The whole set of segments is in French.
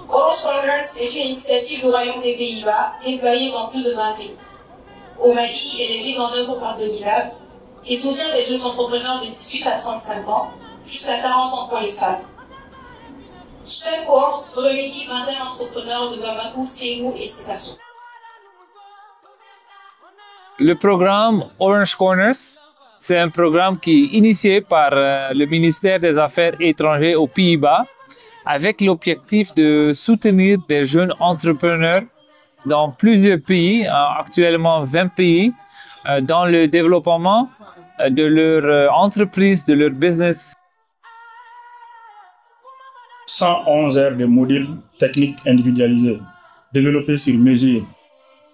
Orange Corners est une initiative du Royaume des Pays-Bas déployée dans plus de 20 pays. Au Mali, elle est mise en œuvre par Donilab et soutient des jeunes entrepreneurs de 18 à 35 ans, jusqu'à 40 ans pour les femmes. Chaque cohorte réunit 21 entrepreneurs de Bamako, Ségou et Sikasso. Le programme Orange Corners, c'est un programme qui est initié par le ministère des Affaires étrangères aux Pays-Bas avec l'objectif de soutenir des jeunes entrepreneurs dans plusieurs pays, actuellement 20 pays, dans le développement de leur entreprise, de leur business. 111 heures de modules techniques individualisés, développés sur mesure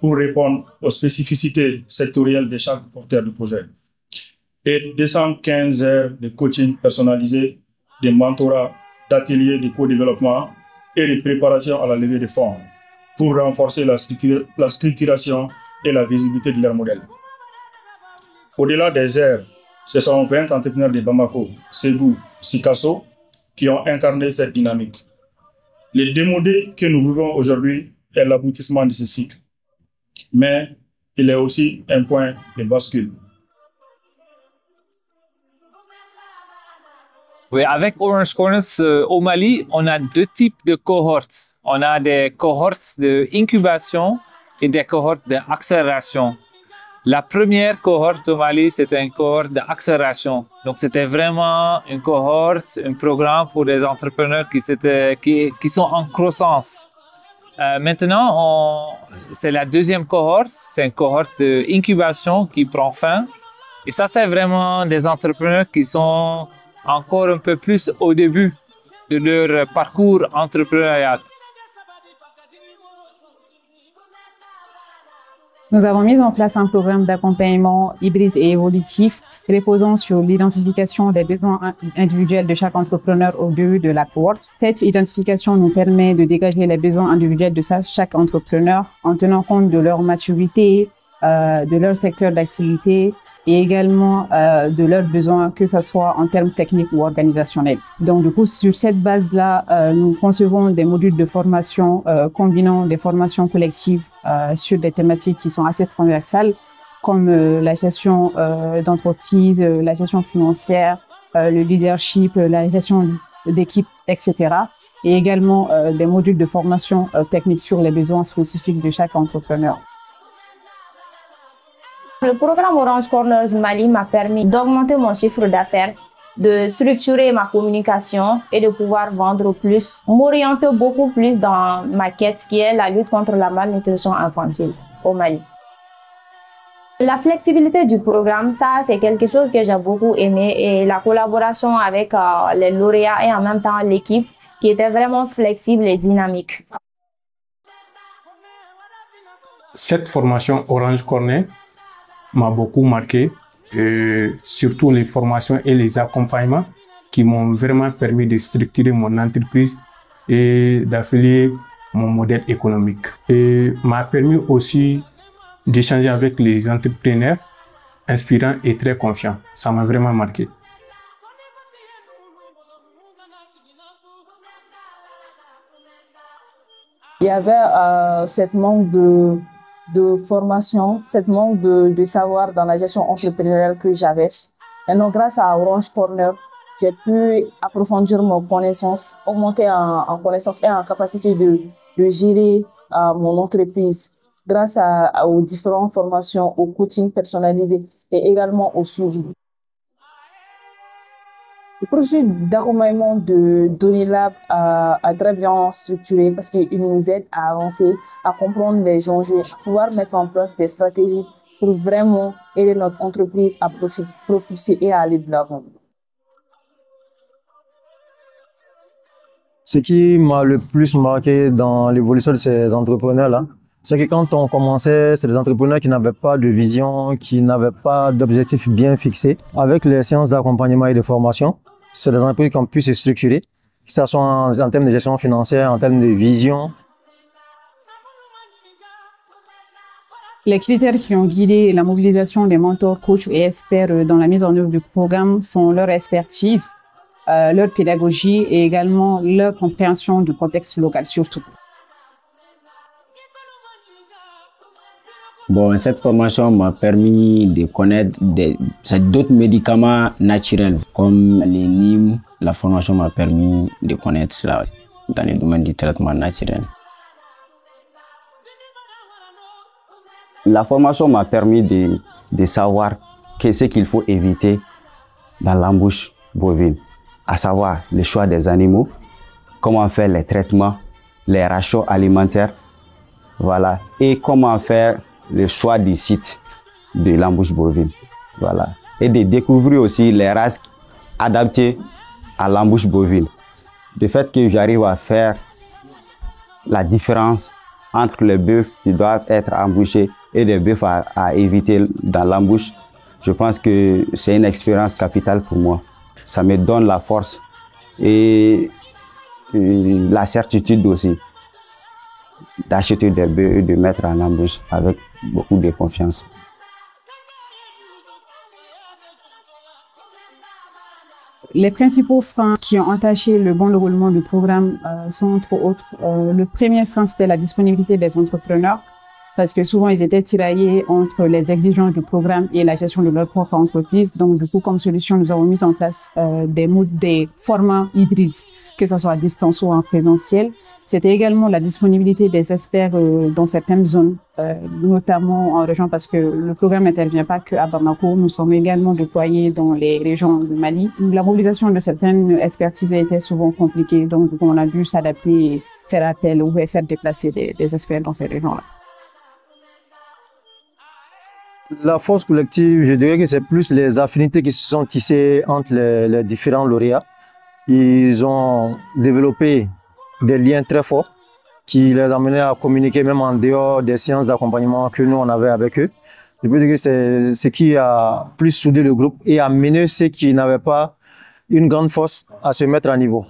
pour répondre aux spécificités sectorielles de chaque porteur de projet. Et 215 heures de coaching personnalisé, de mentorat, d'ateliers de co-développement et de préparation à la levée de fonds pour renforcer la structuration et la visibilité de leur modèle. Au-delà des heures, ce sont 20 entrepreneurs de Bamako, Ségou, Sikasso qui ont incarné cette dynamique. Le démodé que nous vivons aujourd'hui est l'aboutissement de ce cycle, mais il est aussi un point de bascule. Oui, avec Orange Corners au Mali, on a deux types de cohortes. On a des cohortes d'incubation et des cohortes d'accélération. La première cohorte au Mali, c'était une cohorte d'accélération. Donc, c'était vraiment une cohorte, un programme pour des entrepreneurs qui sont en croissance. Maintenant, c'est la deuxième cohorte. C'est une cohorte d'incubation qui prend fin. Et ça, c'est vraiment des entrepreneurs qui sont encore un peu plus au début de leur parcours entrepreneurial. Nous avons mis en place un programme d'accompagnement hybride et évolutif reposant sur l'identification des besoins individuels de chaque entrepreneur au début de la cohorte. Cette identification nous permet de dégager les besoins individuels de chaque entrepreneur en tenant compte de leur maturité, de leur secteur d'activité et également de leurs besoins, que ce soit en termes techniques ou organisationnels. Donc, du coup, sur cette base-là, nous concevons des modules de formation combinant des formations collectives sur des thématiques qui sont assez transversales, comme la gestion d'entreprise, la gestion financière, le leadership, la gestion d'équipe, etc. Et également des modules de formation technique sur les besoins spécifiques de chaque entrepreneur. Le programme Orange Corners Mali m'a permis d'augmenter mon chiffre d'affaires, de structurer ma communication et de pouvoir vendre plus, m'orienter beaucoup plus dans ma quête qui est la lutte contre la malnutrition infantile au Mali. La flexibilité du programme, ça c'est quelque chose que j'ai beaucoup aimé, et la collaboration avec les lauréats et en même temps l'équipe qui était vraiment flexible et dynamique. Cette formation Orange Corners m'a beaucoup marqué, surtout les formations et les accompagnements qui m'ont vraiment permis de structurer mon entreprise et d'affilier mon modèle économique. Et m'a permis aussi d'échanger avec les entrepreneurs inspirants et très confiants. Ça m'a vraiment marqué. Il y avait cette manque de formation, cette manque de savoir dans la gestion entrepreneuriale que j'avais. Et donc, grâce à Orange Corners, j'ai pu approfondir mes connaissances, augmenter en connaissances et en capacité de gérer mon entreprise grâce aux différentes formations, au coaching personnalisé et également au suivi. Le processus d'accompagnement de Donilab a très bien structuré parce qu'il nous aide à avancer, à comprendre les enjeux, à pouvoir mettre en place des stratégies pour vraiment aider notre entreprise à propulser et à aller de l'avant. Ce qui m'a le plus marqué dans l'évolution de ces entrepreneurs-là, c'est que quand on commençait, c'est des entrepreneurs qui n'avaient pas de vision, qui n'avaient pas d'objectifs bien fixés. Avec les séances d'accompagnement et de formation, c'est des entreprises qui ont pu se structurer, que ce soit en termes de gestion financière, en termes de vision. Les critères qui ont guidé la mobilisation des mentors, coachs et experts dans la mise en œuvre du programme sont leur expertise, leur pédagogie et également leur compréhension du contexte local surtout. Bon, cette formation m'a permis de connaître d'autres médicaments naturels comme les NIM. La formation m'a permis de connaître cela dans le domaine du traitement naturel. La formation m'a permis de savoir ce qu'il faut éviter dans l'embouche bovine, à savoir le choix des animaux, comment faire les traitements, les rachats alimentaires, voilà, et comment faire le choix du site de l'embouche bovine, voilà, et de découvrir aussi les races adaptées à l'embouche bovine. Le fait que j'arrive à faire la différence entre les bœufs qui doivent être embouchés et les bœufs à éviter dans l'embouche, je pense que c'est une expérience capitale pour moi. Ça me donne la force et la certitude aussi d'acheter des bœufs et de mettre en embouche avec beaucoup de confiance. Les principaux freins qui ont entaché le bon déroulement du programme sont entre autres. Le premier frein, c'était la disponibilité des entrepreneurs, parce que souvent ils étaient tiraillés entre les exigences du programme et la gestion de leur propre entreprise. Donc du coup, comme solution, nous avons mis en place des formats hybrides, que ce soit à distance ou en présentiel. C'était également la disponibilité des experts dans certaines zones, notamment en région, parce que le programme n'intervient pas qu'à Bamako. Nous sommes également déployés dans les régions du Mali. La mobilisation de certaines expertises était souvent compliquée, donc on a dû s'adapter et faire appel ou faire déplacer des experts dans ces régions-là. La force collective, je dirais que c'est plus les affinités qui se sont tissées entre les différents lauréats. Ils ont développé des liens très forts qui les amenaient à communiquer même en dehors des séances d'accompagnement que nous on avait avec eux. Je peux dire que c'est ce qui a plus soudé le groupe et amené ceux qui n'avaient pas une grande force à se mettre à niveau.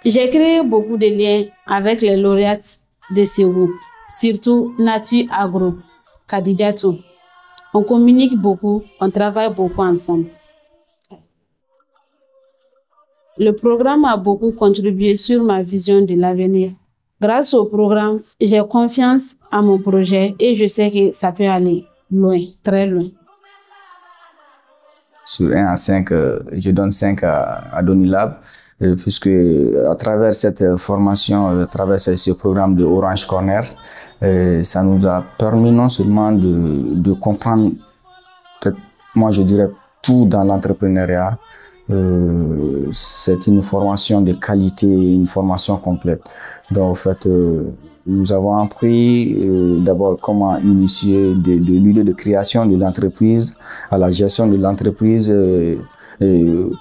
J'ai créé beaucoup de liens avec les lauréates de Ségou, surtout Nature Agro, Kadidiatou. On communique beaucoup, on travaille beaucoup ensemble. Le programme a beaucoup contribué sur ma vision de l'avenir. Grâce au programme, j'ai confiance à mon projet et je sais que ça peut aller loin, très loin. Sur 1 à 5, je donne 5 à Donilab, puisque à travers cette formation, à travers ce programme de Orange Corners, ça nous a permis non seulement de comprendre, moi je dirais, tout dans l'entrepreneuriat. C'est une formation de qualité, une formation complète. Donc en fait, nous avons appris d'abord comment initier de l'idée de création de l'entreprise à la gestion de l'entreprise,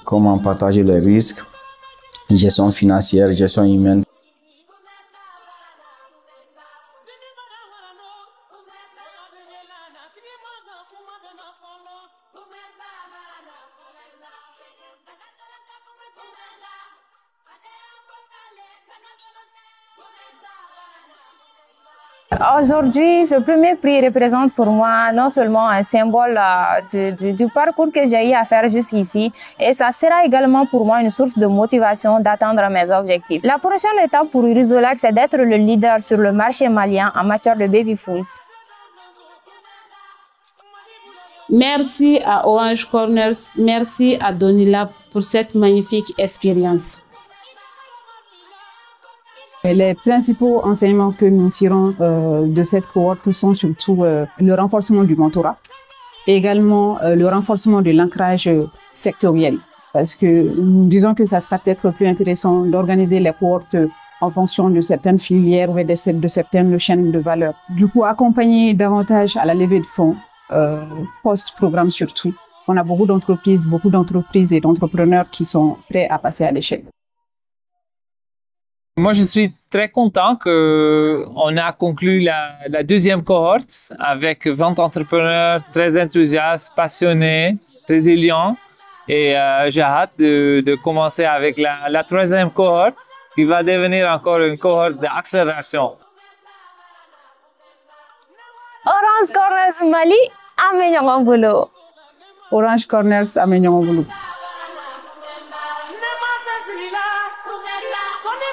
comment partager les risques, gestion financière, gestion humaine. Aujourd'hui, ce premier prix représente pour moi non seulement un symbole du parcours que j'ai eu à faire jusqu'ici, et ça sera également pour moi une source de motivation d'atteindre mes objectifs. La prochaine étape pour Irizolac, c'est d'être le leader sur le marché malien en matière de baby foods. Merci à Orange Corners, merci à Donilab pour cette magnifique expérience. Les principaux enseignements que nous tirons de cette cohorte sont surtout le renforcement du mentorat et également le renforcement de l'ancrage sectoriel. Parce que nous disons que ça sera peut-être plus intéressant d'organiser les cohortes en fonction de certaines filières ou de certaines chaînes de valeur. Du coup, accompagner davantage à la levée de fonds, post-programme surtout. On a beaucoup d'entreprises et d'entrepreneurs qui sont prêts à passer à l'échelle. Moi, je suis très content qu'on a conclu la deuxième cohorte avec 20 entrepreneurs très enthousiastes, passionnés, résilients. Et j'ai hâte de commencer avec la troisième cohorte qui va devenir encore une cohorte d'accélération. Orange Corners Mali, Amenyongobulu. Orange Corners Amenyongobulu. Sonne